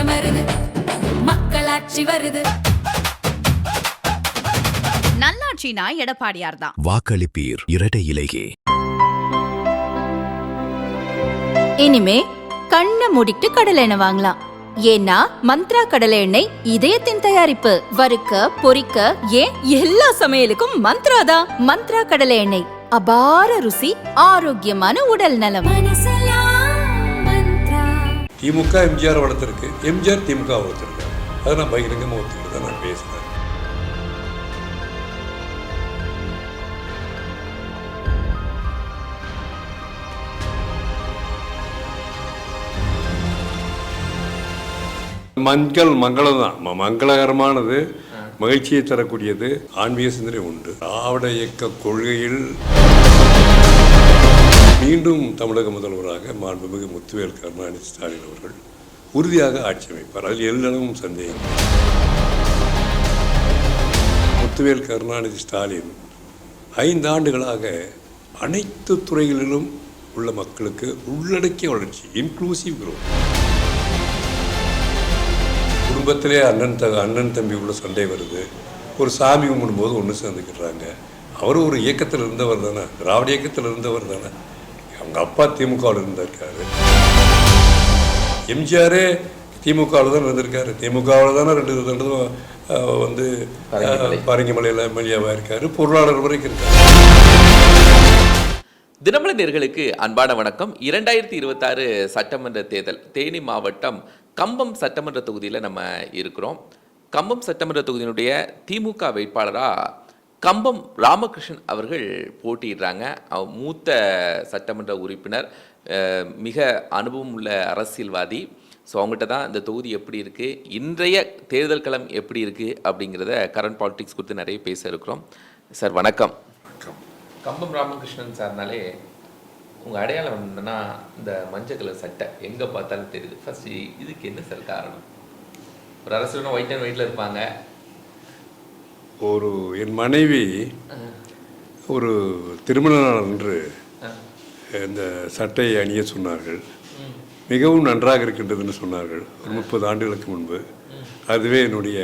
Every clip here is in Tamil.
மாற்றம் வருது, மக்களாட்சி வருது. நல்லாட்சினா எடப்பாடியார் தான். வாக்களிப்பீர் இரட்டை இலையே. இனிமே கண்ணை மூடிட்டு கடலை எண்ணெய் வாங்கலாம். ஏன்னா மந்த்ரா கடலை எண்ணெய் இதயத்தின் தயாரிப்பு. வறுக்க பொரிக்க ஏன் எல்லா சமையலுக்கும் மந்த்ரா தான். மந்த்ரா கடலை எண்ணெய், அபார ருசி, ஆரோக்கியமான உடல் நலம். திமுக எம்ஜிஆர் வளர்த்துருக்கு, எம்ஜிஆர் திமுக வளர்த்துருக்கு. அதை நான் பகிரங்கமாக ஒத்துக்கிட்டு தான் நான் பேசுகிறேன். மங்களம் தான், மங்களகரமானது, மகிழ்ச்சியை தரக்கூடியது, ஆன்மீக சிந்தனை உண்டு. திராவிட இயக்க கொள்கையில் மீண்டும் தமிழக முதல்வராக மாண்புமிகு முத்துவேல் கருணாநிதி ஸ்டாலின் அவர்கள் உறுதியாக ஆட்சி அமைப்பார். அதில் எல்லளவும் சந்தேகம். முத்துவேல் கருணாநிதி ஸ்டாலின் 5 ஆண்டுகளாக அனைத்து துறைகளிலும் உள்ள மக்களுக்கு உள்ளடக்கிய வளர்ச்சி, இன்க்ளூசிவ் குரோத். குடும்பத்திலே அண்ணன் தம்பி உள்ள சண்டை வருது, ஒரு சாமி கும்பிடும்போது ஒன்று சேர்ந்துக்கிட்டுறாங்க. அவரும் ஒரு இயக்கத்தில் இருந்தவர் தானே, திராவிட இயக்கத்தில் இருந்தவர் தானே. அவங்க அப்பா திமுகவில் இருந்திருக்காரு, எம்ஜிஆரே திமுகவில் தான் இருந்திருக்காரு. திமுகவில் தானே 2 தடவை வந்து பரங்கிமலையில் எம்எல்ஏவாக இருக்காரு, பொருளாளர் வரைக்கும் இருக்காரு. தினமலர் நேயர்களுக்கு அன்பான வணக்கம். 2026 சட்டமன்ற தேர்தல் தேனி மாவட்டம் கம்பம் சட்டமன்ற தொகுதியில் நம்ம இருக்கிறோம். கம்பம் சட்டமன்ற தொகுதியினுடைய திமுக வேட்பாளராக கம்பம் ராமகிருஷ்ணன் அவர்கள் போட்டியிடுறாங்க. மூத்த சட்டமன்ற உறுப்பினர், மிக அனுபவம் உள்ள அரசியல்வாதி. ஸோ அவங்ககிட்ட தான் இந்த தொகுதி எப்படி இருக்குது, இன்றைய தேர்தல் களம் எப்படி இருக்குது அப்படிங்கிறத கரண்ட் பாலிடிக்ஸ் குறித்து நிறைய பேச இருக்கிறோம். சார் வணக்கம். கம்பம் ராமகிருஷ்ணன் சார்னாலே உங்கள் அடையாளம் என்னன்னா இந்த மஞ்சள் கலர் சட்டை எங்கே பார்த்தாலும் தெரியுது. ஃபர்ஸ்ட் இதுக்கு என்ன சார் காரணம்? ஒரு அரசியல்னா ஒயிட் அண்ட் ஒயிட்டில் இருப்பாங்க. என் மனைவி ஒரு திருமண நாள் அன்று இந்த சட்டையை அணிய சொன்னார்கள். மிகவும் நன்றாக இருக்கின்றதுன்னு சொன்னார்கள். ஒரு 30 ஆண்டுகளுக்கு முன்பு. அதுவே என்னுடைய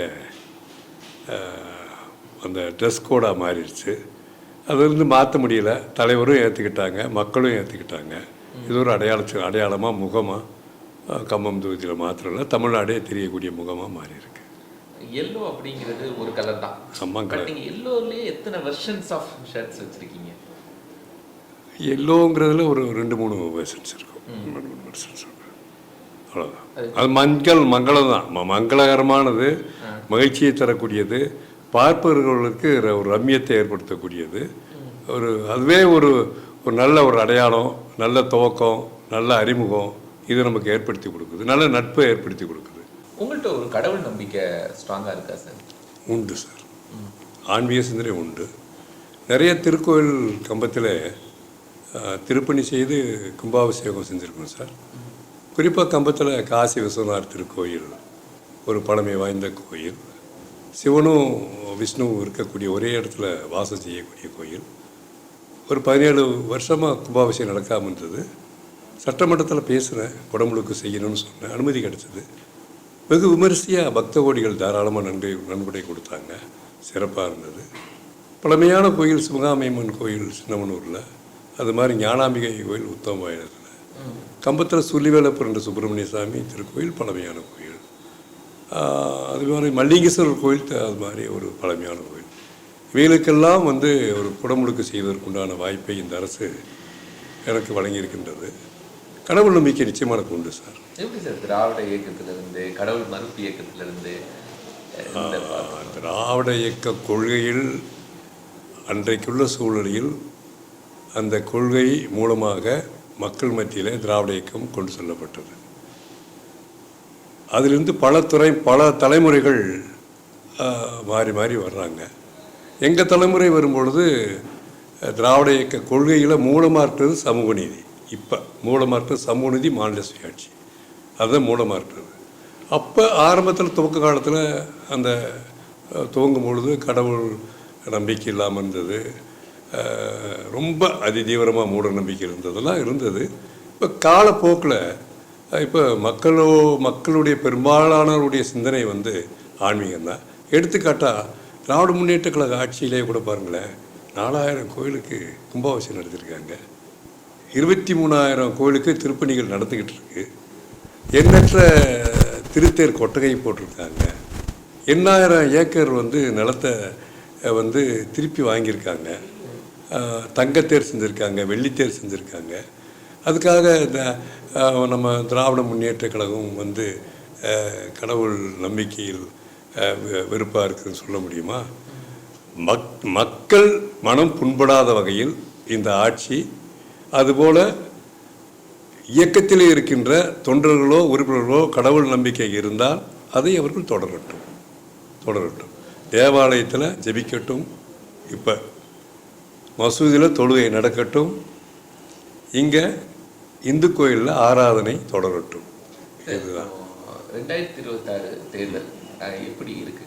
அந்த ட்ரெஸ் கோடாக மாறிடுச்சு. அதிலிருந்து மாற்ற முடியல. தலைவரும் ஏற்றுக்கிட்டாங்க, மக்களும் ஏற்றுக்கிட்டாங்க. இது ஒரு அடையாளமாக, முகமாக கம்பம் தொகுதியில் மாத்திரம் இல்லை, தமிழ்நாடே தெரியக்கூடிய முகமாக மாறி இருக்கு. எல்லோ அப்படிங்கிறது ஒரு கலர் தான். ஆமாம், கலர். நீங்கள் எல்லோர்லேயே எத்தனை வெர்ஷன்ஸ் ஆஃப் ஷர்ட்ஸ் வச்சுருக்கீங்க? எல்லோங்கிறதுல ஒரு 2-3 வெர்ஷன்ஸ் இருக்கும். 2-3 வெர்ஷன்ஸ் இருக்கும், அவ்வளோதான். அது மங்களம் தான், மங்களகரமானது, மகிழ்ச்சியை தரக்கூடியது, பார்ப்பவர்களுக்கு ஒரு ரம்மியத்தை ஏற்படுத்தக்கூடியது. அதுவே ஒரு நல்ல ஒரு அடையாளம், நல்ல துவக்கம், நல்ல அறிமுகம், இது நமக்கு ஏற்படுத்தி கொடுக்குது. நல்ல நட்பை ஏற்படுத்தி கொடுக்குது. உங்கள்கிட்ட ஒரு கடவுள் நம்பிக்கை ஸ்ட்ராங்காக இருக்கா சார்? உண்டு சார், ஆன்மீக சிந்தனை உண்டு. நிறைய திருக்கோயில் கம்பத்தில் திருப்பணி செய்து கும்பாபிஷேகம் செஞ்சுருக்கோம் சார். குறிப்பாக கம்பத்தில் காசி விஸ்வநாதர் திருக்கோயில் ஒரு பழமை வாய்ந்த கோயில். சிவனும் விஷ்ணுவும் இருக்கக்கூடிய ஒரே இடத்துல வாசம் செய்யக்கூடிய கோயில். ஒரு 17 வருஷமாக கும்பாபிஷேகம் நடக்காமல் இருந்தது. சட்டமன்றத்தில் பேசுகிறேன், உடம்புக்கு செய்யணும்னு சொன்னேன், அனுமதி கிடச்சிது. வெகு விமரிசையாக பக்த கோடிகள் தாராளமாக நன்கொடை கொடுத்தாங்க. சிறப்பாக இருந்தது. பழமையான கோயில் சிவகாமியம்மன் கோயில் சின்னமனூரில், அது மாதிரி ஞானாம்பிகை கோயில் உத்தமவாயிரத்தில், கம்பத்தில் சுள்ளிவேலப்பர் சுப்பிரமணிய சாமி திருக்கோயில் பழமையான கோயில். அது மாதிரி மல்லிகேஸ்வரர் கோயில், அது மாதிரி ஒரு பழமையான கோயில். இவைகளுக்கெல்லாம் வந்து ஒரு குடமுழுக்கு செய்வதற்குண்டான வாய்ப்பை இந்த அரசு எனக்கு வழங்கியிருக்கின்றது. கடவுள் நம்பிக்கை நிச்சயமான உண்டு சார். எப்படி சார் திராவிட இயக்கத்திலிருந்து, கடவுள் மறுப்பு இயக்கத்திலிருந்து? திராவிட இயக்க கொள்கையில் அன்றைக்குள்ள சூழ்நிலையில் அந்த கொள்கை மூலமாக மக்கள் மத்தியில் திராவிட இயக்கம் கொண்டு செல்லப்பட்டது. அதிலிருந்து பல தலைமுறைகள் மாறி மாறி வர்றாங்க. எங்கள் தலைமுறை வரும்பொழுது திராவிட இயக்க கொள்கையில் மூலமாக இருக்கிறது சமூக நீதி. இப்போ மூலமாக இருக்கிறது சமூக நீதி, மாநில சுயாட்சி, அதுதான் மூலமாக இருக்கிறது. அப்போ ஆரம்பத்தில் துவக்க காலத்தில் அந்த துவங்கும் பொழுது கடவுள் நம்பிக்கை இல்லாமல் இருந்தது, ரொம்ப அதிதீவிரமாக மூட நம்பிக்கை இருந்ததெல்லாம் இருந்தது. இப்போ காலப்போக்கில் இப்போ மக்களுடைய பெரும்பாலானவருடைய சிந்தனை வந்து ஆன்மீகம் தான். எடுத்துக்காட்டாக திராவிட முன்னேற்ற கழக ஆட்சியிலே கூட பாருங்களேன், 4000 கோயிலுக்கு கும்பாபிஷேகம் நடத்திருக்காங்க, 23,000 கோயிலுக்கு திருப்பணிகள் நடந்துக்கிட்டு இருக்கு, எண்ணற்ற திருத்தேர் கொட்டகை போட்டிருக்காங்க, 8,000 ஏக்கர் வந்து நிலத்தை வந்து திருப்பி வாங்கியிருக்காங்க, தங்கத்தேர் செஞ்சுருக்காங்க, வெள்ளித்தேர் செஞ்சுருக்காங்க. அதுக்காக இந்த நம்ம திராவிட முன்னேற்ற கழகம் வந்து கடவுள் நம்பிக்கையில் வெறுப்பாக இருக்குதுன்னு சொல்ல முடியுமா? மக்கள் மனம் புண்படாத வகையில் இந்த ஆட்சி, அதுபோல் இயக்கத்திலே இருக்கின்ற தொண்டர்களோ உறுப்பினர்களோ கடவுள் நம்பிக்கை இருந்தால் அதை அவர்கள் தொடரட்டும். தேவாலயத்தில் ஜெபிக்கட்டும், இப்போ மசூதியில் தொழுகை நடக்கட்டும், இங்கே இந்து கோயிலில் ஆராதனை தொடரட்டும். இதுதான் 2026 தேர்தல் எப்படி இருக்கு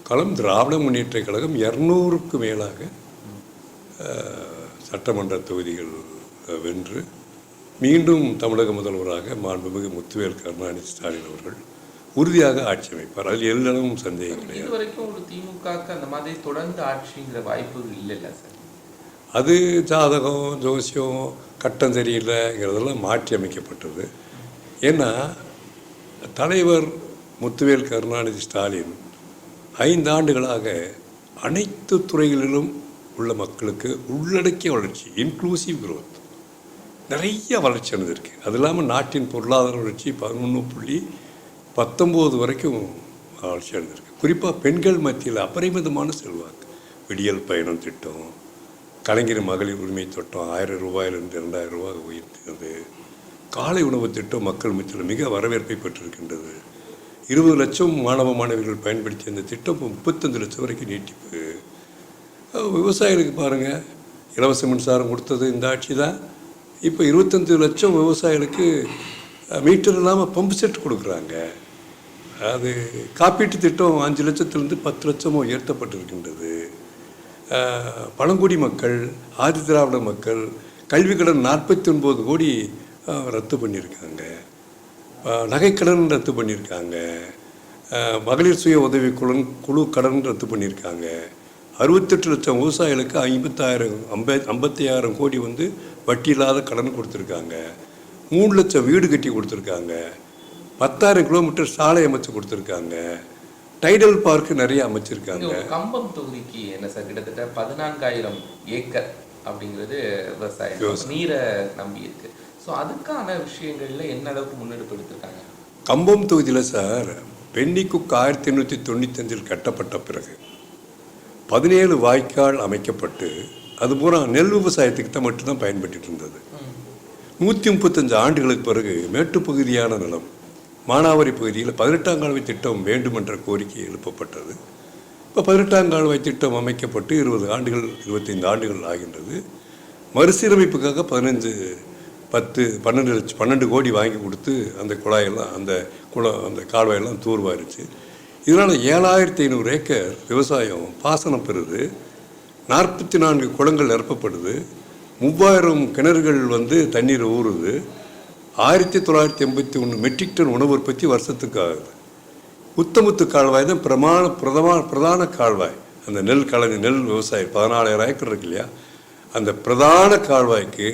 களம்? திராவிட முன்னேற்ற கழகம் 200க்கு மேலாக சட்டமன்ற தொகுதிகள் வென்று மீண்டும் தமிழக முதல்வராக மாண்புமிகு முத்துவேல் கருணாநிதி ஸ்டாலின் அவர்கள் உறுதியாக ஆட்சி அமைப்பார். அதில் எல்லளவும் சந்தேகம் கிடையாது. இது வரைக்கும் ஒரு திமுகவுக்கு அந்த மாதிரி தொடர்ந்து ஆட்சிங்கிற வாய்ப்பு இல்லைல்ல சார்? அது ஜாதகம், ஜோசியம், கட்டம் சரியில்லைங்கிறதெல்லாம் மாற்றி அமைக்கப்பட்டது. ஏன்னா தலைவர் முத்துவேல் கருணாநிதி ஸ்டாலின் 5 ஆண்டுகளாக அனைத்து துறைகளிலும் உள்ள மக்களுக்கு உள்ளடக்கிய வளர்ச்சி, இன்க்ளூசிவ் growth, நிறைய வளர்ச்சி அடைந்திருக்கு. அது இல்லாமல் நாட்டின் பொருளாதார வளர்ச்சி 11.19 வரைக்கும் வளர்ச்சி அடைந்திருக்கு. குறிப்பாக பெண்கள் மத்தியில் அபரிமிதமான செல்வாக்கு. விடியல் பயணம் திட்டம், கலைஞர் மகளிர் உரிமை திட்டம் 1000 ரூபாயிலிருந்து 2000 ரூபாய் உயர்த்தினது, காலை உணவு திட்டம் மக்கள் மத்தியில் மிக வரவேற்பை பெற்றிருக்கின்றது. 20 லட்சம் மாணவ மாணவிகள் பயன்படுத்திய அந்த திட்டம் 35 லட்சம் வரைக்கும் நீட்டிப்பு. விவசாயிகளுக்கு பாருங்கள், இலவச மின்சாரம் கொடுத்தது இந்த ஆட்சி தான். இப்போ 25 லட்சம் விவசாயிகளுக்கு மீட்டர் இல்லாமல் பம்பு செட் கொடுக்குறாங்க. அது காப்பீட்டு திட்டம் 5 லட்சத்திலிருந்து 10 லட்சமோ உயர்த்தப்பட்டிருக்கின்றது. பழங்குடி மக்கள், ஆதி திராவிட மக்கள் கல்விக்கடன் 49 கோடி ரத்து பண்ணியிருக்காங்க, நகைக்கடன் ரத்து பண்ணியிருக்காங்க, மகளிர் சுய உதவி குழு கடன் ரத்து பண்ணியிருக்காங்க. 68 லட்சம் விவசாயிகளுக்கு 56,000 கோடி வந்து வட்டி இல்லாத கடன் கொடுத்துருக்காங்க. 3 லட்சம் வீடு கட்டி கொடுத்துருக்காங்க. 10,000 கிலோமீட்டர் சாலை அமைச்சு கொடுத்துருக்காங்க. டைடல் பார்க்கு நிறைய அமைச்சிருக்காங்க. கம்பம் தொகுதிக்கு என்ன சார், கிட்டத்தட்ட 14,000 ஏக்கர் அப்படிங்கிறது விவசாயம் நீரை நம்பி இருக்கு. ஸோ அதுக்கான விஷயங்கள்ல என்ன அளவுக்கு முன்னெடுப்பு எடுத்திருக்காங்க? கம்பம் தொகுதியில் சார், பென்னிக்குக் 1895 கட்டப்பட்ட பிறகு 17 வாய்க்கால் அமைக்கப்பட்டு அது பூரா நெல் விவசாயத்துக்கு தான் மட்டும்தான் பயன்பட்டு இருந்தது. 135 ஆண்டுகளுக்கு பிறகு மேட்டுப்பகுதியான நிலம் மானாவாரி பகுதியில் 18ஆம் கால்வாய் திட்டம் வேண்டும் என்ற கோரிக்கை எழுப்பப்பட்டது. இப்போ 18ஆம் கால்வாய் திட்டம் அமைக்கப்பட்டு 20 ஆண்டுகள் 25 ஆண்டுகள் ஆகின்றது. மறுசீரமைப்புக்காக 12 கோடி வாங்கி கொடுத்து அந்த குழாயெல்லாம் அந்த கால்வாயெல்லாம் தூர்வாரிச்சு. இதனால் 7,500 ஏக்கர் விவசாயம் பாசனம் பெறுது, 44 குளங்கள் நிரப்பப்படுது, 3000 கிணறுகள் வந்து தண்ணீர் ஊறுது, 1981 மெட்ரிக் டன் உணவு உற்பத்தி வருஷத்துக்கு ஆகுது. உத்தமுத்து கால்வாய் தான் பிரதான கால்வாய். அந்த நெல் விவசாயம் 14,000 ஏக்கர் இருக்கு இல்லையா, அந்த பிரதான கால்வாய்க்கு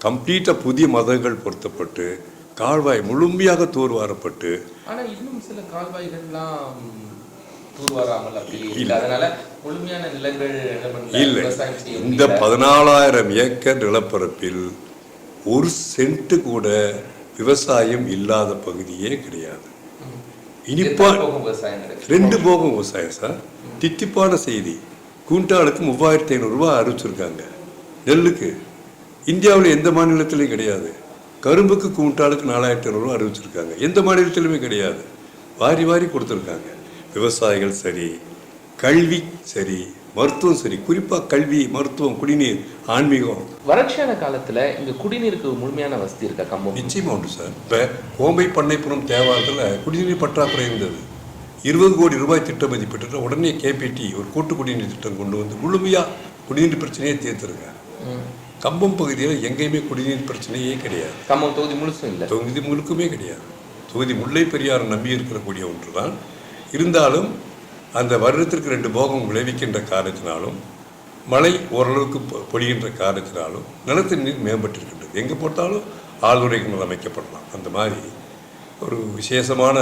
கம்ப்ளீட்டாக புதிய மதங்கள் பொருத்தப்பட்டு கால்வாய் முழுமையாக தூர்வாரப்பட்டு. ஆனால் இன்னும் சில கால்வாய்கள்லாம் தூர்வாராமல் இல்லை. அதனால முழுமையான நிலங்கள் இல்லை. இந்த 14,000 ஏக்கர் நிலப்பரப்பில் 1 சென்ட் கூட விவசாயம் இல்லாத பகுதியே கிடையாது. இனிப்பா 2 போகம் விவசாயம் சார். தித்திப்பான செய்தி, குவிண்டாலுக்கு 3,500 ரூபாய் அறிவிச்சிருக்காங்க நெல்லுக்கு. இந்தியாவில் எந்த மாநிலத்திலையும் கிடையாது. கரும்புக்கு குவிண்டாலுக்கு 4,500 ரூபா அறிவிச்சிருக்காங்க. எந்த மாநிலத்திலுமே கிடையாது. வாரி வாரி கொடுத்துருக்காங்க. விவசாயிகள் சரி, கல்வி சரி, மருத்துவம் சரி, குறிப்பாக கல்வி, மருத்துவம், குடிநீர், ஆன்மீகம். வறட்சியான காலத்தில் இங்கே குடிநீருக்கு முழுமையான வசதி இருக்கா கம்பம்? நிச்சயமாக உண்டு சார். இப்போ கோம்பை பண்ணைப்புறம் தேவாரத்தில் குடிநீர் பற்றாக்குறை இருந்தது. 20 கோடி ரூபாய் திட்டம் மதிப்பிட்டு உடனே KPT ஒரு கூட்டு குடிநீர் திட்டம் கொண்டு வந்து முழுமையாக குடிநீர் பிரச்சனையே தீர்த்துருங்க. கம்பம் பகுதியில் எங்கேயுமே குடிநீர் பிரச்சனையே கிடையாது. கம்பம் தொகுதி முழுசும் இல்லை, தொகுதி முழுக்குமே கிடையாது. தொகுதி முல்லை பெரியாறு நம்பி இருக்கக்கூடிய ஒன்று தான். இருந்தாலும் அந்த வருடத்திற்கு 2 போகம் விளைவிக்கின்ற காரணத்தினாலும் மழை ஓரளவுக்கு பொழிகின்ற காரணத்தினாலும் நிலத்தின் நீர் மேம்பட்டிருக்கின்றது. எங்கே போட்டாலும் ஆழ்துளைகள் அமைக்கப்படலாம். அந்த மாதிரி ஒரு விசேஷமான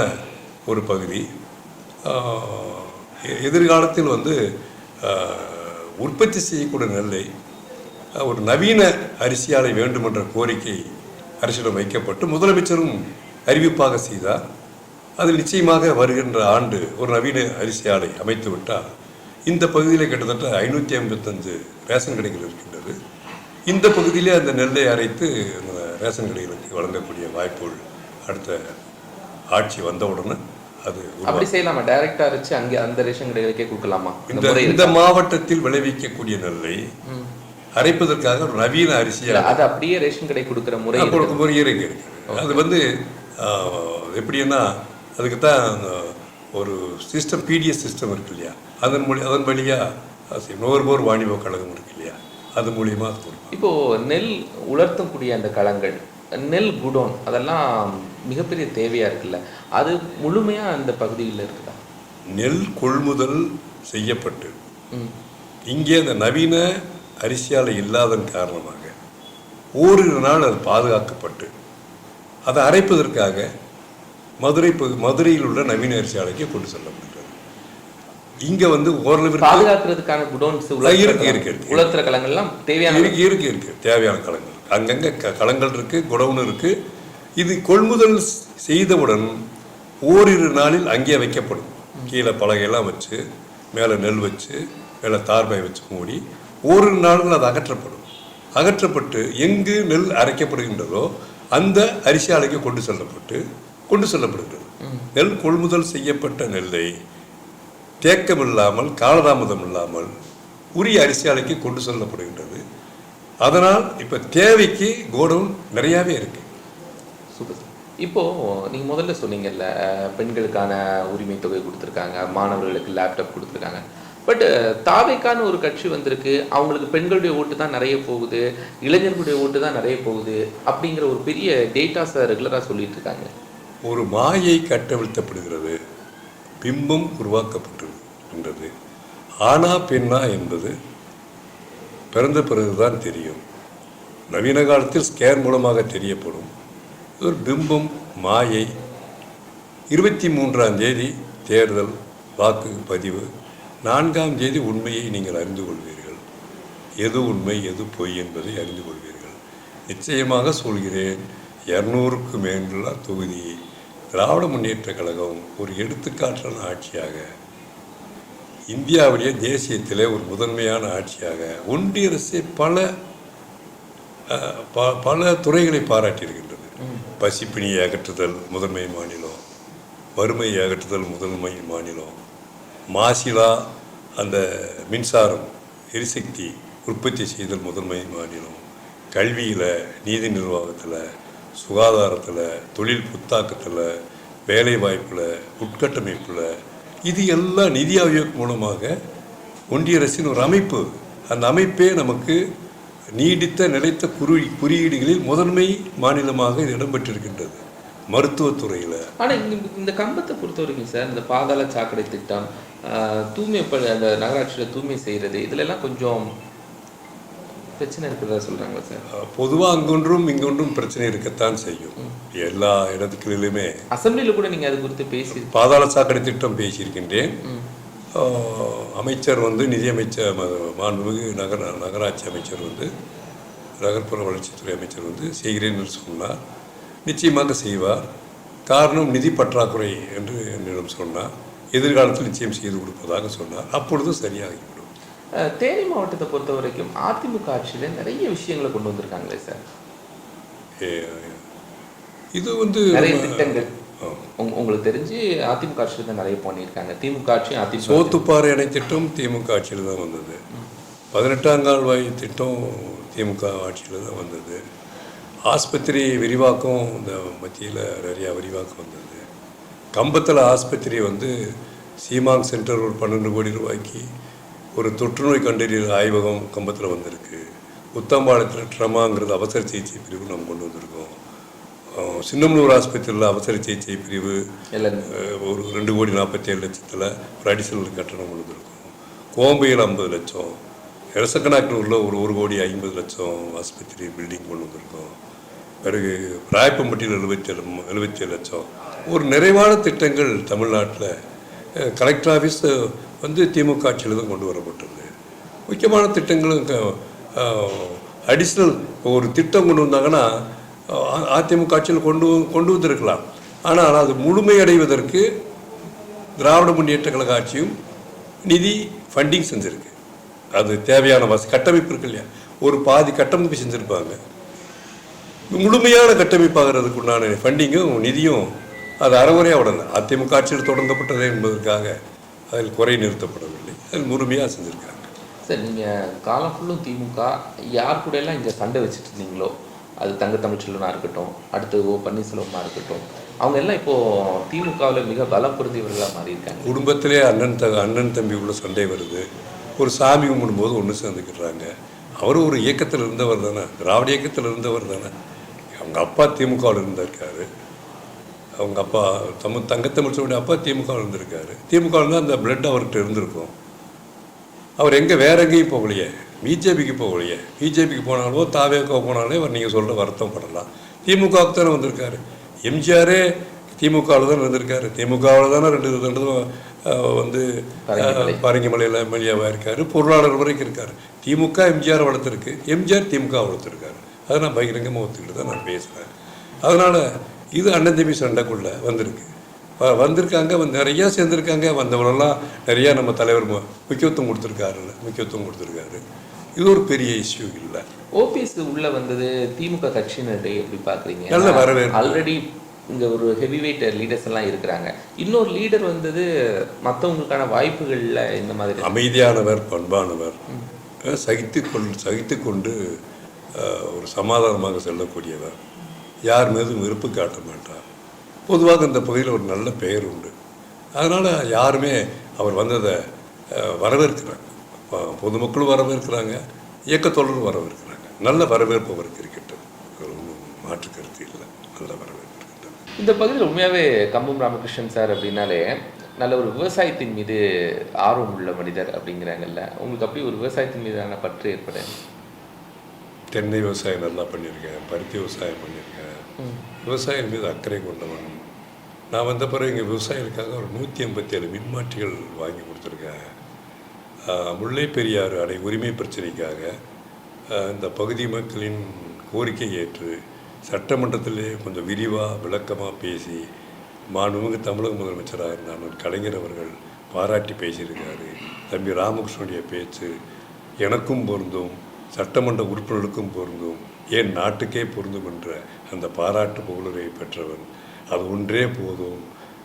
ஒரு பகுதி. எதிர்காலத்தில் வந்து உற்பத்தி செய்யக்கூடிய நெல்லை ஒரு நவீன அரிசி ஆலை வேண்டும் என்ற கோரிக்கை அரசிடம் வைக்கப்பட்டு முதலமைச்சரும் அறிவிப்பாக செய்தார். அதில் நிச்சயமாக வருகின்ற ஆண்டு ஒரு நவீன அரிசி ஆலை அமைத்து விட்டால் இந்த பகுதியில் கிட்டத்தட்ட 555 ரேஷன் கடைகள் இருக்கின்றது. இந்த பகுதியிலே அந்த நெல்லை அரைத்து ரேஷன் கடைகளுக்கு வழங்கக்கூடிய வாய்ப்புகள் அடுத்த ஆட்சி வந்தவுடனே அது அப்படி செய்யலாமா? டைரக்டா அரைச்சு அங்கே அந்த ரேஷன் கடைகளுக்கே கொடுக்கலாமா? இந்த மாவட்டத்தில் விளைவிக்கக்கூடிய நெல்லை அரைப்பதற்காக ஒரு நவீன அரிசியாக அது அப்படியே ரேஷன் கடை கொடுக்குற முறை இருக்கு. அது வந்து எப்படின்னா அதுக்கு தான் ஒரு சிஸ்டம், பிடிஎஸ் சிஸ்டம் இருக்கு இல்லையா, அதன் வழியாக நுகர்வோர் வாணிப கழகம் இருக்கு இல்லையா, அது மூலியமாக அது கொடுக்கும். இப்போது நெல் உலர்த்தக்கூடிய அந்த களங்கள், நெல் குடோன், அதெல்லாம் மிகப்பெரிய தேவையாக இருக்குல்ல, அது முழுமையாக அந்த பகுதியில் இருக்குதா? நெல் கொள்முதல் செய்யப்பட்டு இங்கே அந்த நவீன அரிசியாலை இல்லாதன் காரணமாக ஓரிரு நாள் அது பாதுகாக்கப்பட்டு அதை அரைப்பதற்காக மதுரையில் உள்ள நவீன அரிசி ஆலைக்கு கொண்டு செல்லப்படுகிறது. இங்கே வந்து ஓரளவு பாதுகாக்கிறதுக்கான குடோன்ஸ் உலர்த்துற களங்கள்லாம் தேவையான இருக்கு தேவையான களங்கள் அங்கங்கே களங்கள் இருக்குது, குடவுன் இருக்குது. இது கொள்முதல் செய்தவுடன் ஓரிரு நாளில் அங்கே வைக்கப்படும். கீழே பலகையெல்லாம் வச்சு மேலே நெல் வச்சு மேலே தார்பாய் வச்சு மூடி ஓரிரு நாள்கள் அது அகற்றப்பட்டு எங்கு நெல் அரைக்கப்படுகின்றதோ அந்த அரிசி ஆலைக்கு கொண்டு செல்லப்படுகிறது. நெல் கொள்முதல் செய்யப்பட்ட நெல்லை தேக்கமில்லாமல் காலதாமதம் இல்லாமல் உரிய அரிசி ஆலைக்கு கொண்டு செல்லப்படுகின்றது. அதனால் இப்போ தேவைக்கு கோடவுன் நிறையாவே இருக்கு. சூப்பர். இப்போது நீங்கள் முதல்ல சொன்னீங்கல்ல, பெண்களுக்கான உரிமை தொகை கொடுத்துருக்காங்க, மாணவர்களுக்கு லேப்டாப் கொடுத்துருக்காங்க. பட் தாவைக்கான ஒரு கட்சி வந்திருக்கு, அவங்களுக்கு பெண்களுடைய ஓட்டு தான் நிறைய போகுது, இளைஞர்களுடைய ஓட்டு தான் நிறைய போகுது அப்படிங்கிற ஒரு பெரிய டேட்டாஸை ரெகுலராக சொல்லிட்டு இருக்காங்க. ஒரு மாயை கட்டவிழ்த்தப்படுகிறது, பிம்பம் உருவாக்கப்பட்டிருக்கின்றது. ஆனா பெண்ணா என்பது பிறந்த பிறகுதான் தெரியும். நவீன காலத்தில் ஸ்கேன் மூலமாக தெரியப்படும் ஒரு பிம்பம், மாயை. 23ஆம் தேதி தேர்தல் வாக்கு பதிவு, 4ஆம் தேதி உண்மையை நீங்கள் அறிந்து கொள்வீர்கள். எது உண்மை எது பொய் என்பதை அறிந்து கொள்வீர்கள். நிச்சயமாக சொல்கிறேன், 200க்கு மேலுள்ள தொகுதி திராவிட முன்னேற்ற கழகம் ஒரு எடுத்துக்காட்டான ஆட்சியாக, இந்தியாவிலேயே தேசியத்திலே ஒரு முதன்மையான ஆட்சியாக ஒன்றிய அரசு பல துறைகளை பாராட்டியிருக்கின்றது. பசிப்பிணியை அகற்றுதல் முதன்மை மாநிலம், வறுமையை அகற்றுதல் முதன்மை மாநிலம், மாசிலா அந்த மின்சாரம் எரிசக்தி உற்பத்தி செய்தல் முதன்மை மாநிலம், கல்வியில், நீதி நிர்வாகத்தில், சுகாதாரத்தில், தொழில் புத்தாக்கத்தில், வேலை வாய்ப்பில், உட்கட்டமைப்பில், இது எல்லாம் நிதி ஆயோக் மூலமாக ஒன்றிய அரசின் ஒரு அமைப்பு. அந்த அமைப்பே நமக்கு நீடித்த நிலைத்த குறியீடுகளில் முதன்மை மாநிலமாக இது இடம்பெற்றிருக்கின்றது. மருத்துவத்துறையில் ஆனால் இந்த கம்பத்தை பொறுத்த வரைக்கும் சார், இந்த பாதாள சாக்கடை திட்டம், தூய்மை அந்த நகராட்சியில் தூய்மை செய்கிறது, இதிலெல்லாம் கொஞ்சம் பிரச்சனை இருக்கிறதா சொல்கிறாங்களா சார்? பொதுவாக அங்கொன்றும் இங்கொன்றும் பிரச்சனை இருக்கத்தான் செய்யும். எல்லா இடத்துகளிலுமே அசம்பிளியில் கூட நீங்கள் அது குறித்து பேசி பாதாள சாக்கடை திட்டம் பேசியிருக்கின்றேன். அமைச்சர் வந்து நிதியமைச்சர், மாண்புமிகு நகராட்சி அமைச்சர் வந்து, நகர்ப்புற வளர்ச்சித்துறை அமைச்சர் வந்து செய்கிறேன் என்று சொன்னார். நிச்சயமாக செய்வார். காரணம் நிதி பற்றாக்குறை என்று என்னிடம் சொன்னார். எதிர்காலத்தில் நிச்சயம் செய்து கொடுப்பதாக சொன்னார். அப்பொழுது சரியாகிவிடும். தேனி மாவட்டத்தை பொறுத்த வரைக்கும் அதிமுக ஆட்சியில் நிறைய விஷயங்களை கொண்டு வந்திருக்காங்களே சார். இது வந்து நிறைய திட்டங்கள் உங்களுக்கு தெரிஞ்சு அதிமுக ஆட்சியில் தான் நிறைய பண்ணியிருக்காங்க. திமுக ஆட்சியும் அதிமுக சோத்துப்பாறை அணை திட்டம் திமுக ஆட்சியில் தான் வந்தது. 18ஆம் கால்வாய் திட்டம் திமுக ஆட்சியில் தான் வந்தது. ஆஸ்பத்திரி விரிவாக்கம் இந்த மத்தியில் நிறையா விரிவாக்கம் வந்தது. கம்பத்தில் ஆஸ்பத்திரி வந்து சீமாங் சென்டர் ஒரு 12 கோடி ரூபாய்க்கு, ஒரு தொற்றுநோய் கண்டறியல் ஆய்வகம் கம்பத்தில் வந்திருக்கு. உத்தம்பாளையத்தில் ட்ரமாங்கிறது அவசர சிகிச்சை பிரிவு நம்ம கொண்டு வந்திருக்கோம். சின்னமனூர் ஆஸ்பத்திரியில் அவசர சிகிச்சை பிரிவு ஒரு 2,47,00,000 ஒரு அடிஷனல் கட்டணம் கொண்டு வந்திருக்கோம். கோம்பையில் 50 லட்சம், எரசக்கனாக்களூரில் ஒரு 1,50,00,000 ஆஸ்பத்திரி பில்டிங் கொண்டு வந்திருக்கோம். பிறகு ராயப்பம்பட்டியில் 77 லட்சம். ஒரு நிறைவான திட்டங்கள் தமிழ்நாட்டில் கலெக்டர் ஆஃபீஸ் வந்து திமுக ஆட்சியில் தான் கொண்டு வரப்பட்டது. முக்கியமான திட்டங்களும் அடிஷ்னல் ஒரு திட்டம் கொண்டு வந்தாங்கன்னா அதிமுக ஆட்சியில் கொண்டு வந்திருக்கலாம். ஆனால் அது முழுமையடைவதற்கு திராவிட முன்னேற்ற கழக ஆட்சியும் நிதி ஃபண்டிங் செஞ்சுருக்கு. அது தேவையான கட்டமைப்பு இருக்கு இல்லையா, ஒரு பாதி கட்டமைப்பு செஞ்சுருப்பாங்க. முழுமையான கட்டமைப்பாகிறதுக்கு உண்டான ஃபண்டிங்கும் நிதியும் அது அறகுறையாக உடனே அதிமுக ஆட்சியில் தொடங்கப்பட்டதே என்பதற்காக அதில் குறை நிறுத்தப்படவில்லை, அதில் முழுமையாக செஞ்சுருக்காங்க. சார், நீங்கள் காலம் ஃபுல்லும் திமுக யார் கூட எல்லாம் இங்கே சண்டை வச்சுட்டு இருந்தீங்களோ, அது தங்க தமிழ்ச்செல்வனாக இருக்கட்டும், அடுத்து ஓ பன்னீர்செல்வமாக இருக்கட்டும், அவங்க எல்லாம் இப்போது திமுகவில் மிக பலம் பொருந்தியவர்களாக மாறி இருக்காங்க. குடும்பத்திலே அண்ணன் தம்பி உள்ள சண்டை வருது. ஒரு சாமி கும்பிடும்போது ஒன்று சேர்ந்துக்கிடுறாங்க. அவரும் ஒரு இயக்கத்தில் இருந்தவர் தானே, திராவிட இயக்கத்தில் இருந்தவர் தானே. அவங்க அப்பா திமுகவில் இருந்திருக்காரு, அவங்க அப்பா தங்கத்தமிழ்ச்சோடைய அப்பா திமுகவில் இருந்திருக்காரு. திமுகவில் தான் அந்த பிளட் அவர்கிட்ட இருந்திருக்கும். அவர் எங்கே வேற எங்கேயும் போகலையே, பிஜேபிக்கு போகலையே. பிஜேபிக்கு போனாலோ தாவேக்கோ போனாலே அவர் நீங்கள் சொல்கிற வருத்தம் படலாம். திமுகவுக்கு தானே வந்திருக்காரு. எம்ஜிஆரே திமுகவில் தான் இருந்திருக்காரு. திமுகவில் தானே ரெண்டு வந்து பரங்கிமலையில் எம்எல்ஏவாக இருக்கார், பொருளாளர் வரைக்கும் இருக்கார். திமுக எம்ஜிஆர் வளர்த்துருக்கு, எம்ஜிஆர் திமுக வளர்த்துருக்காரு. அதை நான் பகிரங்கமாக ஒத்துக்கிட்டு தான் நான் பேசுகிறேன். அதனால் இது அண்ணன் தம்பி சண்டைக்குள்ளே வந்திருக்காங்க, நிறையா சேர்ந்துருக்காங்க. வந்தவரெல்லாம் நிறையா நம்ம தலைவர் முக்கியத்துவம் கொடுத்துருக்காரு. இது ஒரு பெரிய இஷ்யூ இல்லை. ஓபிஎஸ் உள்ளே வந்தது திமுக கட்சியினரை எப்படி பார்க்குறீங்க? நல்ல வரவேற்பு. ஆல்ரெடி இங்கே ஒரு ஹெவி வெயிட் லீடர்ஸ் எல்லாம் இருக்கிறாங்க. இன்னொரு லீடர் வந்தது மற்றவங்களுக்கான வாய்ப்புகளில் இந்த மாதிரி அமைதியானவர், பண்பானவர், சகித்து கொண்டு ஒரு சமாதானமாக செல்லக்கூடியவர், யார் மீதும் வெறுப்பு காட்ட மாட்டார். பொதுவாக இந்த பகுதியில் ஒரு நல்ல பெயர் உண்டு. அதனால் யாருமே அவர் வந்ததை வரவேற்கிறாங்க. பொதுமக்களும் வரவேற்கிறாங்க, இயக்கத்தோழரும் வரவேற்கிறாங்க. நல்ல வரவேற்பு அவருக்கு இருக்கின்றது, ஒன்றும் மாற்று கருத்து இல்லை. நல்ல வரவேற்பு இருக்கின்றது. இந்த பகுதியில் உண்மையாகவே கம்பம் ராமகிருஷ்ணன் சார் அப்படின்னாலே நல்ல ஒரு விவசாயத்தின் மீது ஆர்வம் உள்ள மனிதர் அப்படிங்கிறாங்கல்ல. உங்களுக்கு அப்படி ஒரு விவசாயத்தின் மீதான பற்று ஏற்பட? தென்னை விவசாயம் நல்லா பண்ணியிருக்கேன், பருத்தி விவசாயம் பண்ணியிருக்கேன். விவசாயம் மீது அக்கறை கொண்டவன். நான் வந்த பிறகு இங்கே விவசாயிகளுக்காக ஒரு 187 மின்மாற்றிகள் வாங்கி கொடுத்துருக்கேன். முல்லை பெரியாறு அணை உரிமை பிரச்சனைக்காக இந்த பகுதி மக்களின் கோரிக்கை ஏற்று சட்டமன்றத்திலே கொஞ்சம் விரிவாக விளக்கமாக பேசி மாண்புமிகு தமிழக முதலமைச்சராக இருந்தாலும் கலைஞர் அவர்கள் பாராட்டி பேசியிருக்காரு. தம்பி ராமகிருஷ்ணனுடைய பேச்சு எனக்கும் பொருந்தும், சட்டமன்ற உறுப்பினர்களுக்கும் பொருந்தும், ஏன் நாட்டுக்கே பொருந்தும் என்ற அந்த பாராட்டு புகழுரை பெற்றவன். அது ஒன்றே போதும்.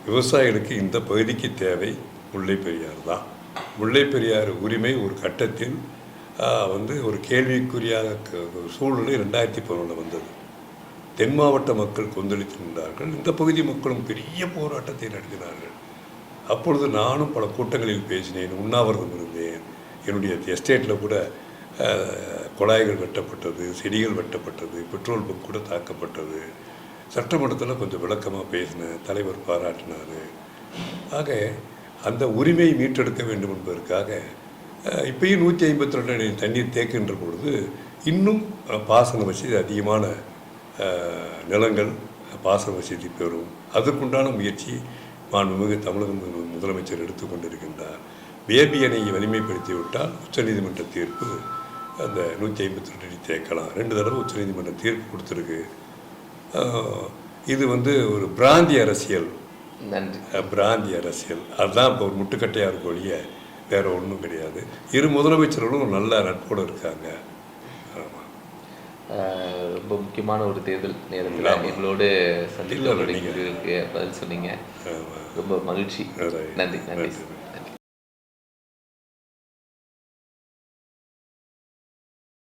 விவசாயிகளுக்கு இந்த பகுதிக்கு தேவை முல்லை பெரியாறு தான். முல்லை பெரியாறு உரிமை ஒரு கட்டத்தில் வந்து ஒரு கேள்விக்குறியாக சூழ்நிலை 2011 வந்தது. தென் மாவட்ட மக்கள் கொந்தளித்து நின்றார்கள். இந்த பகுதி மக்களும் பெரிய போராட்டத்தை நடத்தினார்கள். அப்பொழுது நானும் பல கூட்டங்களில் பேசினேன், உண்ணாவிரதம் இருந்தேன். என்னுடைய எஸ்டேட்டில் கூட குழாய்கள் வெட்டப்பட்டது, செடிகள் வெட்டப்பட்டது, பெட்ரோல் பங்க் கூட தாக்கப்பட்டது. சட்டமன்றத்தில் கொஞ்சம் விளக்கமாக பேசினேன், தலைவர் பாராட்டினார். ஆக அந்த உரிமையை மீட்டெடுக்க வேண்டும் என்பதற்காக இப்பயும் 152 அடி தண்ணீர் தேக்குகின்ற பொழுது இன்னும் பாசன வசதி அதிகமான நிலங்கள் பாசன வசதி பெறும். அதற்குண்டான முயற்சி மாண்புமிகு தமிழக முதலமைச்சர் எடுத்துக்கொண்டிருக்கின்றார். பேபி அணையை வலிமைப்படுத்திவிட்டால் உச்சநீதிமன்ற தீர்ப்பு அந்த 152 அடி தேக்கலாம். 2 தடவை உச்சநீதிமன்ற தீர்ப்பு கொடுத்துருக்கு. இது வந்து ஒரு பிராந்திய அரசியல், அதுதான் இப்போ ஒரு முட்டுக்கட்டையாக இருக்கும் ஒழிய வேறு ஒன்றும் கிடையாது. இரு முதலமைச்சர்களும் நல்ல நட்போடு இருக்காங்க. ரொம்ப முக்கியமான ஒரு தேர்தல் நேரத்தில் எங்களோடு சந்தித்து பதில் சொன்னீங்க. ரொம்ப மகிழ்ச்சி. நன்றி.